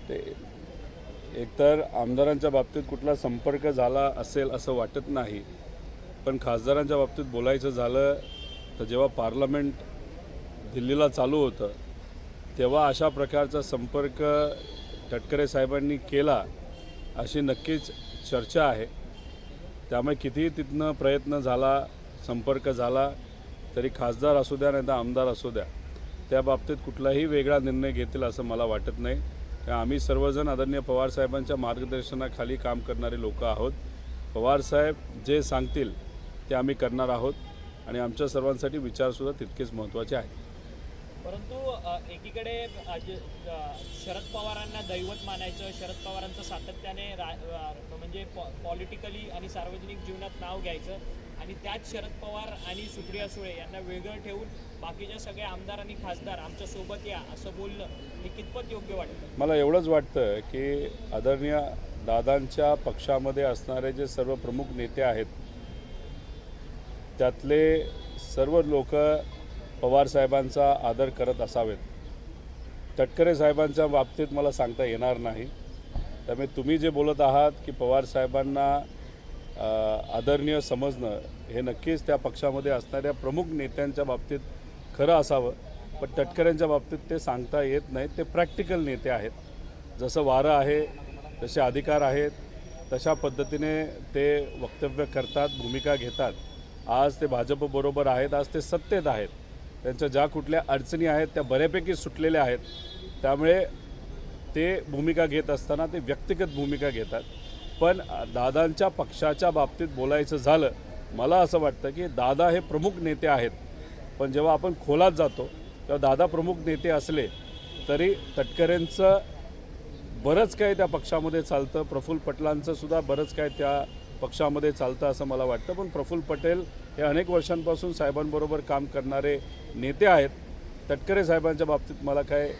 ते एकतर आमदारांच्या बाबतीत कुठला संपर्क झाला असेल असं वाटत नाही, पण खासदारांच्या बाबतीत बोलायचं झालं तर जेव्हा पार्लमेंट दिल्लीला चालू होतं तेव्हा अशा प्रकारचा संपर्क तटकरे साहेबांनी केला अशी नक्कीच चर्चा आहे। त्यामुळे कितीही तिथनं प्रयत्न झाला, संपर्क झाला तरी खासदार असू द्या नाही तर आमदार असू द्या, त्या बाबतीत कुठलाही वेगळा निर्णय घेतील असं मला वाटत नाही। आम्ही सर्वजण आदरणीय पवारसाहेबांच्या मार्गदर्शनाखाली काम करणारे लोक आहोत। पवारसाहेब जे सांगतील ते आम्ही करणार आहोत आणि आमच्या सर्वांसाठी विचारसुद्धा तितकेच महत्त्वाचे आहेत। परंतु एकीकडे शरद पवारांना दैवत मानायचं, शरद पवारांचं सातत्याने म्हणजे पॉलिटिकली आणि सार्वजनिक जीवनात नाव घ्यायचं आणि त्यात शरद पवार आणि सुप्रिया सुळे यांना वेगळं ठेवून बाकीच्या सगळे आमदार आणि खासदार आमच्या सोबत या असं बोलणं हे कितपत योग्य वाटतं? मला एवढंच वाटतं की आदरणीय दादांच्या पक्षामध्ये असणारे जे सर्व प्रमुख नेते आहेत त्यातले सर्व लोक पवारसाहेबांचा आदर करत असावेत। तटकरे साहेबांच्या बाबतीत मला सांगता येणार नाही। त्यामुळे तुम्ही जे बोलत आहात की पवारसाहेबांना आदरणीय समजणं हे नक्कीच त्या पक्षामध्ये असणाऱ्या प्रमुख नेत्यांच्या बाबतीत खरं असावं, पण तटकऱ्यांच्या बाबतीत ते सांगता येत नाही। ते प्रॅक्टिकल नेते आहेत, जसं वारं आहे तसे अधिकार आहेत, तशा पद्धतीने ते वक्तव्य करतात, भूमिका घेतात। आज ते भाजपबरोबर आहेत, आज ते सत्तेत आहेत, त्यांच्या ज्या कुठल्या अडचणी आहेत त्या बऱ्यापैकी सुटलेल्या आहेत। त्यामुळे ते भूमिका घेत असताना ते व्यक्तिगत भूमिका घेतात। पण दादांच्या पक्षाच्या बाबतीत बोलायचं झालं, मला असं वाटतं की दादा हे प्रमुख नेते आहेत, पण जेव्हा आपण खोलात जातो तेव्हा दादा प्रमुख नेते असले तरी तटकरेंचं बरंच काही त्या पक्षामध्ये चालतं, प्रफुल्ल पटेलांचं सुद्धा बरंच काही त्या पक्षामध्ये चालतं असं मला वाटतं। पण प्रफुल्ल पटेल हे अनेक वर्षांपासून साहेबांबरोबर काम करणारे नेते आहेत। तटकरे साहेबांच्या बाबतीत मला काय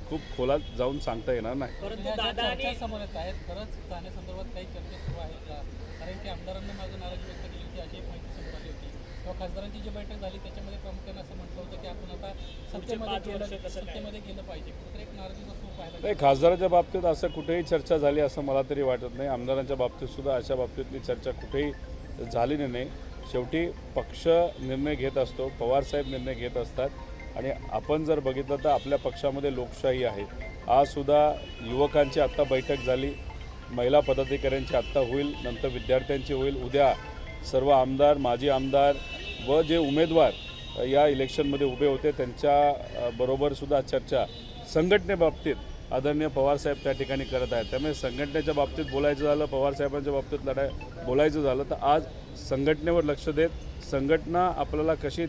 खूप खोलात जाऊन सांगता येणार नाही। परंतु दादा आणि समोर आहेत, खरंच जाण्यासंदर्भात काही चर्चा सुरू आहेत का? कारण की आमदारांनी माझं नाराजी व्यक्त केली होती, अशी एक माहिती समोर आली होती किंवा खासदारांची जी बैठक झाली त्याच्यामध्ये प्रामुख्याने असं म्हटलं होतं की आपण आता सत्तेमध्ये गेलं पाहिजे, कुठे एक नाराजीचा सूर पाहायला नाही, खासदाराच्या बाबतीत असं कुठेही चर्चा झाली असं मला तरी वाटत नाही। आमदारांच्या बाबतीत सुद्धा अशा बाबतीतली चर्चा कुठेही झालेली नाही। शेवटी पक्ष निर्णय घेत असतो, पवारसाहेब निर्णय घेत असतात आणि आपण जर बघितलं तर आपल्या पक्षामध्ये लोकशाही आहे। आजसुद्धा युवकांची आत्ता बैठक झाली, महिला पदाधिकाऱ्यांची आत्ता होईल, नंतर विद्यार्थ्यांची होईल, उद्या सर्व आमदार, माजी आमदार व जे उमेदवार या इलेक्शनमध्ये उभे होते त्यांच्या बरोबरसुद्धा चर्चा संघटनेबाबतीत आदरणीय पवारसाहेब त्या ठिकाणी करत आहेत। त्यामुळे संघटनेच्या बाबतीत बोलायचं झालं, पवारसाहेबांच्या बाबतीत बोलायचं झालं तर आज संघटनेवर लक्ष देत संघटना आपल्याला कशी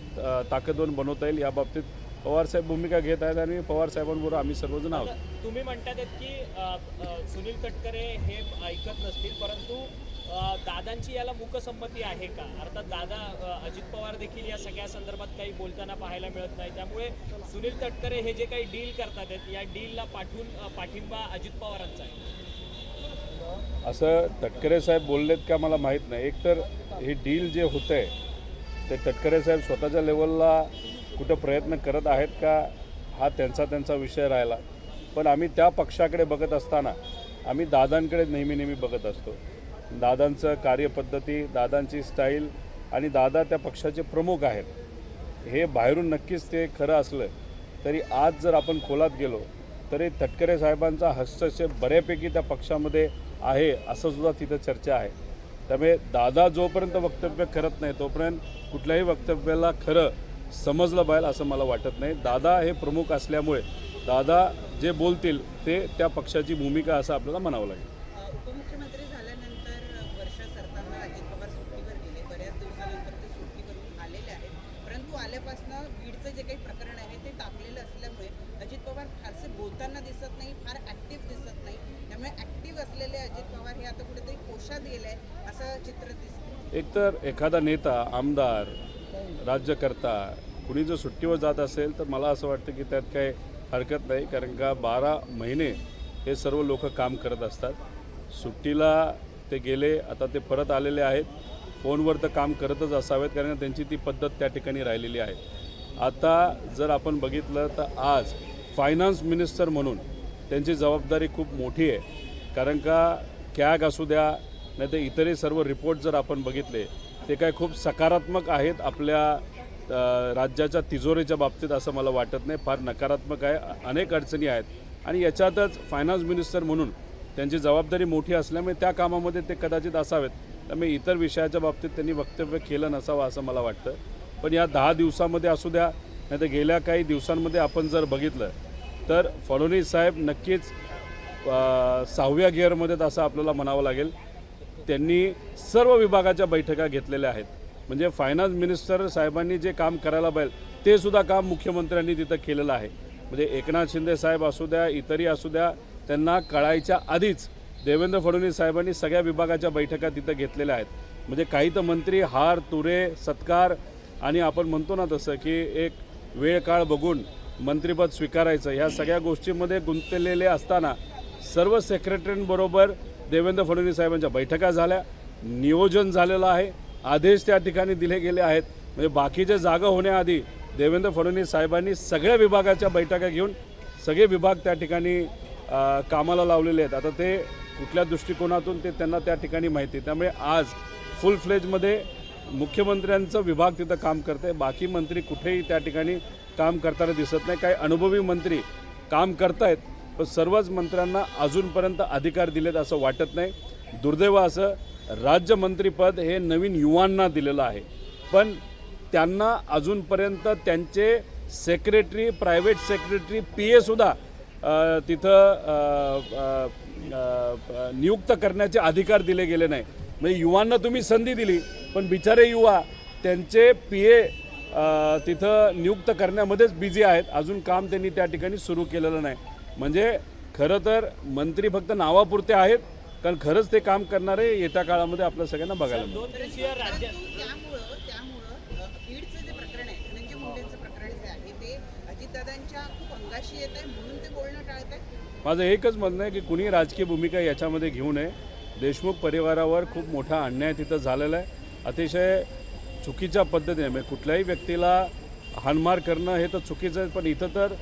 ताकदवान बनवता येईल याबाबतीत पवारसाहेब भूमिका घेत आहेत आणि पवारसाहेबांबरोबर आम्ही सर्वजण आहोत। तुम्ही म्हणतात की सुनील तटकरे हे ऐकत नसतील, परंतु दादांची याला मूकसंमती आहे का? अर्थात दादा अजित पवार देखील या सगळ्या संदर्भात काही बोलताना पाहायला मिळत नाही, त्यामुळे सुनील तटकरे हे जे काही डील करतात आहेत या डीलला पाठिंबा अजित पवारांचा आहे असं तटकरे साहेब बोललेत का मला माहीत नाही। एकतर हे डील जे होतं आहे ते तटकरे साहेब स्वतःच्या लेवलला कुठं प्रयत्न करत आहेत का हा त्यांचा विषय राहिला, पण आम्ही त्या पक्षाकडे बघत असताना आम्ही दादांकडे नेहमी बघत असतो। दादांचं कार्यपद्धती, दादांची स्टाईल आणि दादा त्या पक्षाचे प्रमुख आहेत हे बाहेरून नक्कीच ते खरं असलं तरी आज जर आपण खोलात गेलो तरी तटकरे साहेबांचा हस्तक्षेप बऱ्यापैकी त्या पक्षामध्ये आहे असं सुद्धा तिथं चर्चा आहे। त्यामुळे दादा जोपर्यंत वक्तव्य करत नाही तोपर्यंत कुठल्याही वक्तव्याला खरं समजलं पाहिजे असं मला वाटत नाही। दादा हे प्रमुख असल्यामुळे दादा जे बोलतील ते त्या पक्षाची भूमिका असं आपल्याला म्हणावं लागेल। उपमुख्यमंत्री झाल्यानंतर वर्ष सरकारनं अजित पवार सुट्टीवर गेले, बऱ्याच दिवसानंतर ते सुट्टीवरून आलेले आहेत, परंतु आल्यापासून बीडचं जे काही प्रकरण आहे ते टाकलेलं असल्यामुळे अजित पवार फारसे बोलताना दिसत नाही, फार ॲक्टिव्ह दिसत नाही। त्यामुळे ॲक्टिव्ह असलेले अजित पवार हे आता कुठेतरी कोशात गेले असं चित्र दिसतं। एकतर एखादा नेता, आमदार, राज्यकर्ता कुणी जर सुट्टीवर जात असेल तर मला असं वाटतं की त्यात काही हरकत नाही, कारण का 12 महिने हे सर्व लोक काम करत असतात। सुट्टीला ते गेले, आता ते परत आलेले आहेत, फोनवर तर काम करतच असावेत कारण त्यांची ती पद्धत त्या ठिकाणी राहिलेली आहे। आता जर आपण बघितलं तर आज फायनान्स मिनिस्टर म्हणून त्यांची जबाबदारी खूप मोठी आहे. कारण का कॅग असू द्या नाही तर इतरही सर्व रिपोर्ट जर आपण बघितले ते काय खूप सकारात्मक आहेत आपल्या राज्याच्या तिजोरीच्या बाबतीत असं मला वाटत नाही. फार नकारात्मक आहे, अनेक अडचणी आहेत आणि याच्यातच फायनान्स मिनिस्टर म्हणून त्यांची जबाबदारी मोठी असल्यामुळे त्या कामामध्ये ते कदाचित असावेत. त्यामुळे इतर विषयाच्या बाबतीत त्यांनी वक्तव्य केलं नसावं असं मला वाटतं. पण या 10 दिवसामध्ये असू द्या नाही तर गेल्या काही दिवसांमध्ये आपण जर बघितलं तर फडणवीस साहेब नक्कीच 6व्या गिअरमध्ये असं आपल्याला म्हणावं लागेल. त्यांनी सर्व विभागाच्या बैठका घेतलेल्या आहेत. म्हणजे फायनान्स मिनिस्टर साहेबांनी जे काम करायला पाहिजे ते सुद्धा काम मुख्यमंत्र्यांनी तिथं केलेलं आहे. म्हणजे एकनाथ शिंदे साहेब असू द्या इतरही असू द्या त्यांना कळायच्या आधीच देवेंद्र फडणवीस साहेबांनी सगळ्या विभागाच्या बैठका तिथं घेतलेल्या आहेत. म्हणजे काही तर मंत्री हार तुरे सत्कार आणि आपण म्हणतो ना तसं की एक वेळ काळ बघून मंत्रिपद स्वीकारायचं ह्या सगळ्या गोष्टींमध्ये गुंतलेले असताना सर्व सेक्रेटरींबरोबर देवेंद्र फडणवीस साहेबांच्या बैठका झाल्या, नियोजन झालेलं आहे, आदेश त्या ठिकाणी दिले गेले आहेत. म्हणजे बाकीचे जागा होण्याआधी देवेंद्र फडणवीस साहेबांनी सगळ्या विभागाच्या बैठका घेऊन सगळे विभाग त्या ठिकाणी कामाला लावलेले आहेत. आता ते कुठल्या दृष्टिकोनातून ते त्यांना त्या ठिकाणी माहिती. त्यामुळे आज फुल फ्लेजमध्ये मुख्यमंत्र्यांचं विभाग तिथं काम करते, बाकी मंत्री कुठेही त्या ठिकाणी काम करताना दिसत नाही. काही अनुभवी मंत्री काम करतायत पण सर्वच मंत्र्यांना अजूनपर्यंत अधिकार दिलेत असं वाटत नाही. दुर्दैव असं राज्यमंत्रीपद हे नवीन युवांना दिलेलं आहे पण त्यांना अजूनपर्यंत त्यांचे सेक्रेटरी प्रायव्हेट सेक्रेटरी PA तिथं नियुक्त करण्याचे अधिकार दिले गेले नाही. म्हणजे युवांना तुम्ही संधी दिली पण बिचारे युवा त्यांचे PA तिथं नियुक्त करण्यामध्येच बिझी आहेत. अजून काम त्यांनी त्या ठिकाणी सुरू केलेलं नाही. म्हणजे खरं तर मंत्री फक्त नावापुरते आहेत कारण खरंच ते काम करणारे येत्या काळामध्ये आपल्या सगळ्यांना बघायला मिळेल. 2 दिवसीय राज्य त्यामुळं बीडचं जे प्रकरण आहे धनंजय मुंडेंचं प्रकरण जे आहे ते अजितदादांच्या खूप अंगाशी येत आहे म्हणून ते बोलणं टाळत आहे. माझं एकच म्हणणं आहे की कुणी राजकीय भूमिका याच्यामध्ये घेऊ नये. देशमुख परिवारावर खूप मोठा अन्याय तिथं झालेला आहे. अतिशय चुकीच्या पद्धतीने म्हणजे कुठल्याही व्यक्तीला हाणमार करणं हे तर चुकीचं आहे पण इथं तर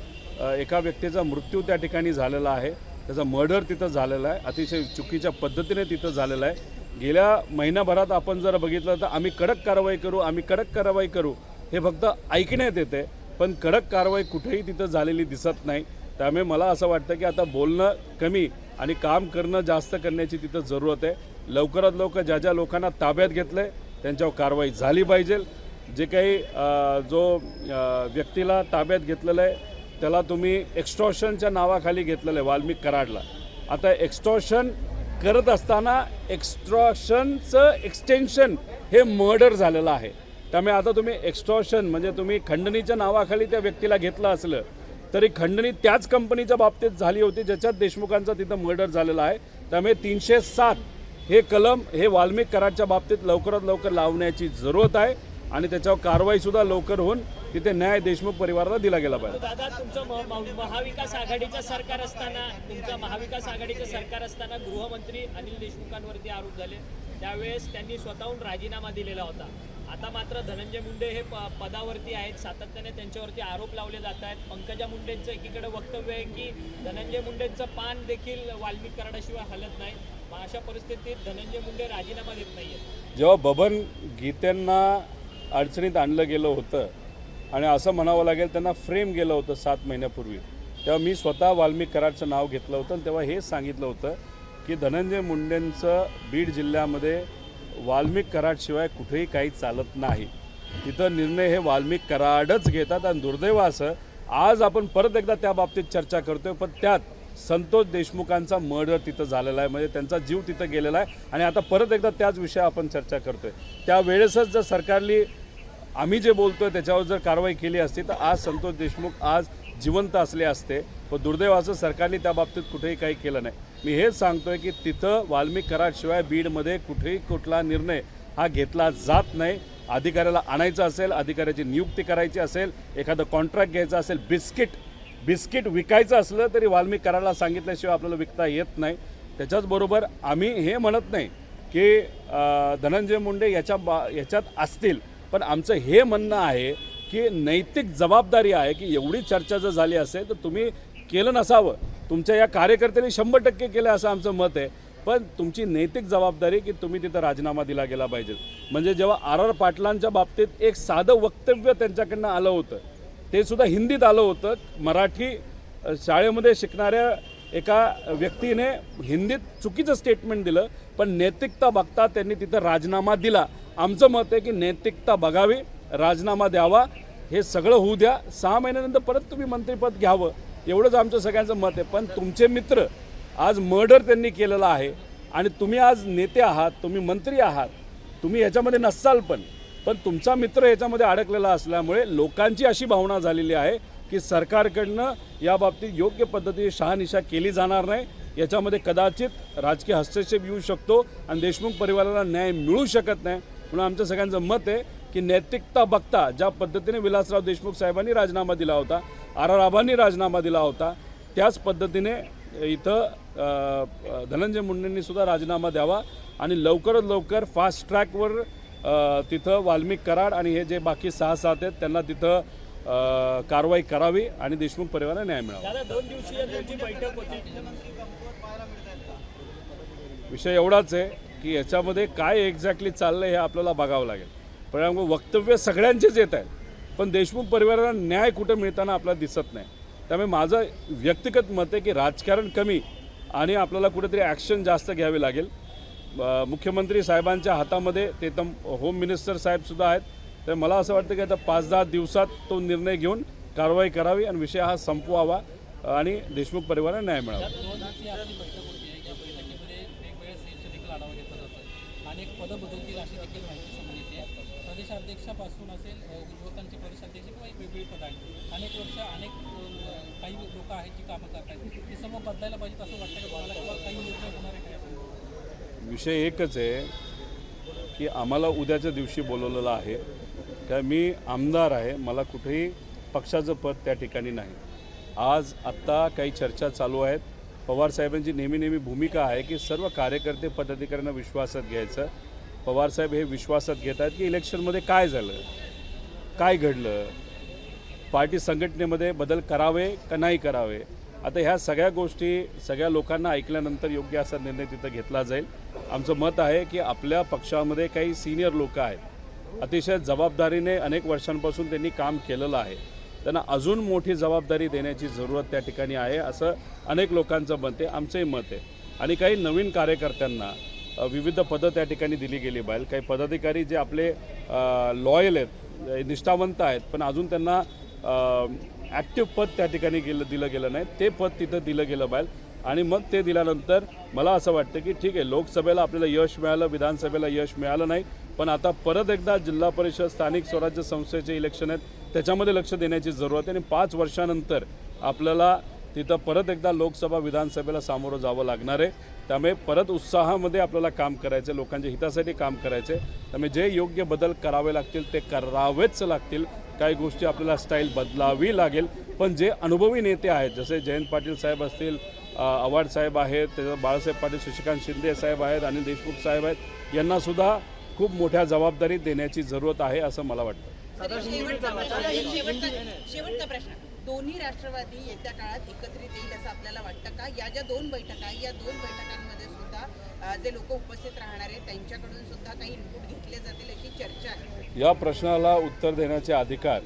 एका व्यक्तीचा मृत्यू त्या ठिकाणी झालेला आहे, त्याचा मर्डर तिथं झालेला आहे, अतिशय चुकीच्या पद्धतीने तिथं झालेलं आहे. गेल्या महिनाभरात आपण जर बघितलं तर आम्ही कडक कारवाई करू आम्ही कडक कारवाई करू हे फक्त ऐकण्यात येते पण कडक कारवाई कुठेही तिथं झालेली दिसत नाही. त्यामुळे मला असं वाटतं की आता बोलणं कमी आणि काम करणं जास्त करण्याची तिथं जरूरत आहे. लवकरात लवकर ज्या ज्या लोकांना ताब्यात घेतलं आहे त्यांच्यावर कारवाई झाली पाहिजे. जे काही जो व्यक्तीला ताब्यात घेतलेलं आहे त्याला तुम्ही एक्स्टॉर्शनच्या नावाखाली घेतलेलं आहे वाल्मिक कराडला. आता एक्स्टॉर्शन करत असताना एक्स्टॉर्शनचं एक्सटेन्शन हे मर्डर झालेलं आहे. त्यामुळे आता तुम्ही एक्स्टॉर्शन म्हणजे तुम्ही खंडणीच्या नावाखाली त्या व्यक्तीला घेतलं असलं तरी खंडणी त्याच कंपनीच्या बाबतीत झाली होती ज्याच्यात देशमुखांचा तिथं मर्डर झालेला आहे. त्यामुळे 307 हे कलम हे वाल्मिक कराडच्या बाबतीत लवकरात लवकर लावण्याची जरूरत आहे आणि त्याच्यावर कारवाईसुद्धा लवकर होऊन तिथे न्याय देशमुख परिवाराला दिला गेला पाहिजे. दादा तुमचं महाविकास आघाडीचं सरकार असताना गृहमंत्री अनिल देशमुखांवरती आरोप झाले त्यावेळेस त्यांनी स्वतःहून राजीनामा दिलेला होता. आता मात्र धनंजय मुंडे हे पदावरती आहेत, सातत्याने त्यांच्यावरती आरोप लावले जात आहेत. पंकजा मुंडेंचं एकीकडे वक्तव्य आहे की धनंजय मुंडेंचं पान देखील वाल्मिक कराडाशिवाय हलत नाही. अशा परिस्थितीत धनंजय मुंडे राजीनामा देत नाही आहेत. जेव्हा बबन गीतेंना अडचणीत आणलं गेलं होतं आणि असं म्हणावं लागेल त्यांना फ्रेम गेलं होतं 7 महिन्यापूर्वी तेव्हा मी स्वतः वाल्मिक कराडचं नाव घेतलं होतं आणि तेव्हा हेच सांगितलं होतं की धनंजय मुंडेंचं बीड जिल्ह्यामध्ये वाल्मिक कराडशिवाय कुठेही काही चालत नाही. तिथं निर्णय हे वाल्मिक कराडच घेतात आणि दुर्दैव असं आज आपण परत एकदा त्या बाबतीत चर्चा करतोय पण त्यात संतोष देशमुखांचा मर्डर तिथं झालेला आहे. म्हणजे त्यांचा जीव तिथं गेलेला आहे आणि आता परत एकदा त्याच विषयावर आपण चर्चा करतोय. त्यावेळेसच जर सरकारली आम्ही जे बोलतोय त्याच्यावर जर कारवाई केली असती तर आज संतोष देशमुख आज जिवंत असले असते. पण दुर्दैवाचं सरकारने त्या बाबतीत कुठेही काही केलं नाही. मी हेच सांगतोय की तिथं वाल्मिक कराडशिवाय बीडमध्ये कुठेही कुठला निर्णय हा घेतला जात नाही. अधिकाऱ्याला आणायचं असेल, अधिकाऱ्याची नियुक्ती करायची असेल, एखादं कॉन्ट्रॅक्ट घ्यायचं असेल, बिस्किट विकायचं असलं तरी वाल्मिक कराडला सांगितल्याशिवाय आपल्याला विकता येत नाही. त्याच्याचबरोबर आम्ही हे म्हणत नाही की धनंजय मुंडे याच्यात असतील पण आमचं हे म्हणणं आहे की नैतिक जबाबदारी आहे की एवढी चर्चा जर झाली असेल तर तुम्ही केलं नसावं. तुमच्या या कार्यकर्त्यांनी 100% केलं असं आमचं मत आहे. पण तुमची नैतिक जबाबदारी की तुम्ही तिथं राजीनामा दिला गेला पाहिजे. म्हणजे जेव्हा आर पाटलांच्या बाबतीत एक साधं वक्तव्य त्यांच्याकडनं आलं होतं, ते सुद्धा हिंदीत आलं होतं. मराठी शाळेमध्ये शिकणाऱ्या एका व्यक्तीने हिंदीत चुकीचं स्टेटमेंट दिलं, पण नैतिकता बघता त्यांनी तिथं राजीनामा दिला. आमचं मत आहे की नैतिकता बघावी, राजीनामा द्यावा, हे सगळं होऊ द्या. 6 महिन्यानंतर परत तुम्ही मंत्रिपद घ्यावं, एवढंच आमचं सगळ्यांचं मत आहे. पण तुमचे मित्र आज मर्डर त्यांनी केलेलं आहे आणि तुम्ही आज नेते आहात, तुम्ही मंत्री आहात, तुम्ही याच्यामध्ये नसाल, पण तुमचा मित्र याच्यामध्ये अडकलेला असल्यामुळे लोकांची अशी भावना झालेली आहे की सरकारकडनं या बाबतीत योग्य पद्धतीने शहानिशा केली जाणार नाही. याच्यामध्ये कदाचित राजकीय हस्तक्षेप येऊ शकतो आणि देशमुख परिवाराला न्याय मिळू शकत नाही. म्हणून आमचं सगळ्यांचं मत आहे की नैतिकता बघता ज्या पद्धतीने विलासराव देशमुख साहेबांनी राजीनामा दिला होता, आर आबांनी राजीनामा दिला होता, त्याच पद्धतीने इथं धनंजय मुंडेंनी सुद्धा राजीनामा द्यावा आणि लवकरात लवकर फास्ट ट्रॅकवर तिथं वाल्मिक कराड आणि हे जे बाकी 6-7 आहेत त्यांना तिथं कारवाई करावी आणि देशमुख परिवाराला न्याय मिळावा. दादा 2 दिवसीय तुमची बैठक होती. विषय एवढाच आहे की याच्यामध्ये काय एक्झॅक्टली चाललं हे आपल्याला बघावं लागेल. पण वक्तव्य सगळ्यांचेच येत आहेत, पण देशमुख परिवाराला न्याय कुठं मिळताना आपल्याला दिसत नाही. त्यामुळे माझं व्यक्तिगत मत आहे की राजकारण कमी आणि आपल्याला कुठेतरी ॲक्शन जास्त घ्यावी लागेल. मुख्यमंत्री साहेबांच्या हातामध्ये ते तर होम मिनिस्टर साहेबसुद्धा आहेत. तर मला असं वाटतं की आता 5-10 दिवसात तो निर्णय घेऊन कारवाई करावी आणि विषय हा संपवावा आणि देशमुख परिवाराला न्याय मिळावा. 2 दिवसीय आपली बैठक होती आहे. या बैठकीमध्ये वेगवेगळ्या सेलचे देखील आढावा घेतला जातो. अनेक पदं बदलतील अशी देखील माहिती समोर येते. प्रदेशाध्यक्षापासून असेल, युवकांचे प्रदेशाध्यक्ष किंवा एक वेगवेगळी पदं आहेत. अनेक वर्ष काही लोक आहेत जी कामं करतात, ती सर्व बदलायला पाहिजेत असं वाटतं का तुम्हाला, किंवा काही निर्णय होणार आहे काय? विषय एकच आहे की आम्हाला उद्याच्या दिवशी बोलवलेलं आहे. काय मी आमदार आहे, मला कुठेही पक्षाचं पद त्या ठिकाणी नाही. आज आत्ता काही चर्चा चालू आहेत. पवारसाहेबांची नेहमी भूमिका आहे की सर्व कार्यकर्ते पदाधिकाऱ्यांना विश्वासात घ्यायचं. पवारसाहेब हे विश्वासात घेत आहेत की इलेक्शनमध्ये काय झालं, काय घडलं, पार्टी संघटनेमध्ये बदल करावे का नाही करावे. आता ह्या सगळ्या गोष्टी सगळ्या लोकांना ऐकल्यानंतर योग्य असा निर्णय तिथं घेतला जाईल. आमचं मत आहे की आपल्या पक्षामध्ये काही सिनियर लोक आहेत, अतिशय जबाबदारीने अनेक वर्षांपासून त्यांनी काम केलेलं आहे, त्यांना अजून मोठी जबाबदारी देण्याची जरूरत त्या ठिकाणी आहे असं अनेक लोकांचं मत आहे, आमचंही मत आहे. आणि काही नवीन कार्यकर्त्यांना विविध पदं त्या ठिकाणी दिली गेली पाहिजे. काही पदाधिकारी जे आपले लॉयल आहेत, निष्ठावंत आहेत, पण अजून त्यांना ॲक्टिव्ह पद त्या ठिकाणी दिलं गेलं नाही, ते पद तिथं दिलं गेलं पाहिजे. आणि मग ते दिल्यानंतर मला असं वाटतं की ठीक आहे, लोकसभेला आपल्याला यश मिळालं, विधानसभेला यश मिळालं नाही, पण आता परत एकदा जिल्हा परिषद स्थानिक स्वराज्य संस्थेचे इलेक्शन आहेत, त्याच्यामध्ये लक्ष देण्याची जरूरत आहे. आणि 5 वर्षानंतर आपल्याला तिथं परत एकदा लोकसभा विधानसभेला सामोरं जावं लागणार आहे. त्यामुळे परत उत्साहामध्ये आपल्याला काम करायचं, लोकांच्या हितासाठी काम करायचं आहे. त्यामुळे जे योग्य बदल करावे लागतील ते करावेच लागतील. काही गोष्टी आपल्याला स्टाईल बदलावी लागेल, पण जे अनुभवी नेते आहेत, जसे जयंत पाटील साहेब असतील, आव्हाड साहेब आहेत, त्याच्यात बाळासाहेब पाटील, शशिकांत शिंदे साहेब आहेत, अनिल देशमुख साहेब आहेत, यांनासुद्धा खूप मोठ्या जबाबदारी देण्याची जरूरत आहे असं मला वाटतं. शेवटचा प्रश्न, दोन्ही राष्ट्रवादी येत्या काळात एकत्रित येईल असं आपल्याला वाटतं का? या ज्या 2 बैठका आहे, या 2 बैठकांमध्ये सुद्धा जे लोक उपस्थित राहणार आहेत त्यांच्याकडून सुद्धा काही इनपुट घेतले जातील अशी चर्चा आहे. या प्रश्नाला उत्तर देण्याचे अधिकार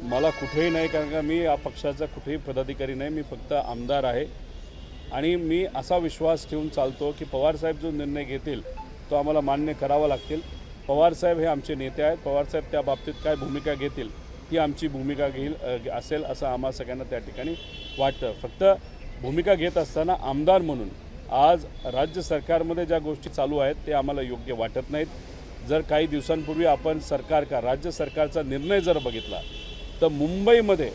मला कुठेही नाही, कारण का मी या पक्षाचा कुठेही पदाधिकारी नाही, मी फक्त आमदार आहे. आणि मी असा विश्वास ठेवून चालतो की पवारसाहेब जो निर्णय घेतील तो आम्हाला मान्य करावा लागतील. पवारसाहेब हे आमचे नेते आहेत, पवारसाहेब त्या बाबतीत काय भूमिका घेतील ही आमची भूमिका असेल असं आम्हा सगळ्यांना त्या ठिकाणी वाटतं. फक्त भूमिका घेत असताना आमदार म्हणून आज राज्य सरकारमध्ये ज्या गोष्टी चालू आहेत ते आम्हाला योग्य वाटत नाहीत. जर काही दिवसांपूर्वी आपण राज्य सरकारचा निर्णय जर बघितला तर मुंबईमध्ये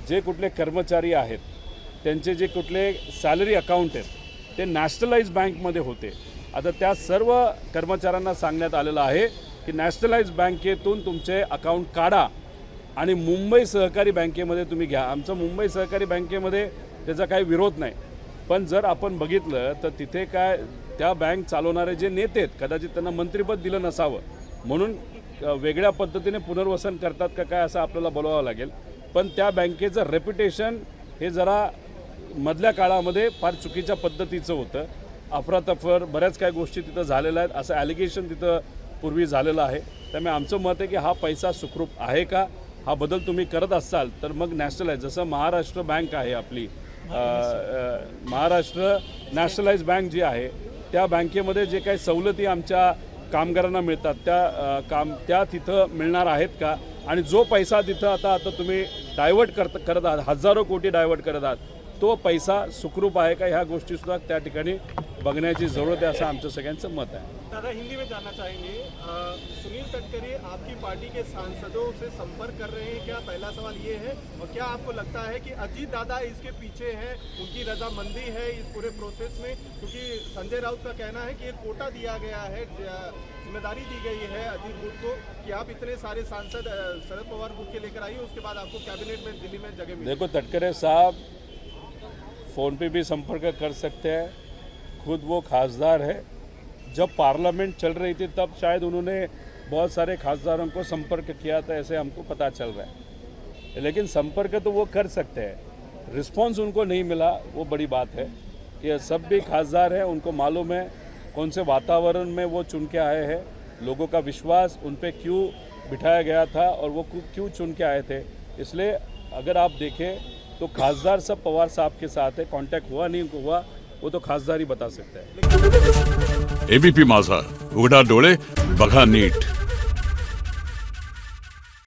जे कुठले कर्मचारी आहेत त्यांचे जे कुठले सॅलरी अकाउंट आहेत ते नॅशनलाइज बँकमध्ये होते. आता त्या सर्व कर्मचाऱ्यांना सांगण्यात आलेलं आहे की नॅशनलाइज बँकेतून तुमचे अकाउंट काढा आणि मुंबई सहकारी बँकेमध्ये तुम्ही घ्या. आमचं मुंबई सहकारी बँकेमध्ये त्याचा काही विरोध नाही, पण जर आपण बघितलं तर तिथे काय त्या बँक चालवणारे जे नेते आहेत कदाचित त्यांना मंत्रिपद दिलं नसावं म्हणून वेगळ्या पद्धतीने पुनर्वसन करतात का काय असं आपल्याला बोलावं लागेल. पण त्या बँकेचं रेप्युटेशन हे जरा मधल्या काळामध्ये फार चुकीच्या पद्धतीचं होतं. अफरातफर बऱ्याच काही गोष्टी तिथं झालेल्या आहेत, असं ॲलिगेशन तिथं पूर्वी झालेलं आहे. त्यामुळे आमचं मत आहे की हा पैसा सुखरूप आहे का, हा बदल तुम्ही करत असाल तर मग नॅशनलाइज, जसं महाराष्ट्र बँक आहे आपली, महाराष्ट्र नॅशनलाइज बँक जी आहे, त्या बँकेमध्ये जे काही सवलती आमच्या कामगारांना मिळतात त्या तिथं मिळणार आहेत का, आणि जो पैसा तिथं आता तुम्ही डायव्हर्ट करत आहात, हजारो कोटी डायव्हर्ट करत आहात, तो पैसा सुखरूप आहे का, ह्या गोष्टीसुद्धा त्या ठिकाणी बघण्याची जरूरत आहे, असं आमचं सगळ्यांचं मत आहे. दादा हिंदी में जानना चाहेंगे, सुनील तटकरे आपकी पार्टी के सांसदों से संपर्क कर रहे हैं क्या, पहला सवाल ये है, और क्या आपको लगता है कि अजीत दादा इसके पीछे हैं, उनकी रजामंदी है इस पूरे प्रोसेस में, क्योंकि संजय राउत का कहना है कि एक कोटा दिया गया है, जिम्मेदारी दी गई है अजीत गुट को कि आप इतने सारे सांसद शरद पवार गुट के लेकर आइए, उसके बाद आपको कैबिनेट में दिल्ली में जगह मिलेगी। देखो, तटकरे साहब फ़ोन पे भी संपर्क कर सकते हैं, खुद वो खासदार है, जब पार्लियामेंट चल रही थी तब शायद उन्होंने बहुत सारे खासदारों को संपर्क किया था, ऐसे हमको पता चल रहा है, लेकिन संपर्क तो वो कर सकते हैं, रिस्पांस उनको नहीं मिला वो बड़ी बात है। कि सब भी खासदार हैं, उनको मालूम है कौन से वातावरण में वो चुन के आए हैं, लोगों का विश्वास उन पर क्यों बिठाया गया था और वो क्यों चुन के आए थे। इसलिए अगर आप देखें तो खासदार सब पवार साहब के साथ है, कांटेक्ट हुआ नहीं हुआ वो तो खासदार ही बता सकते हैं। एबीपी माझा, उघडा डोळे बघा नीट।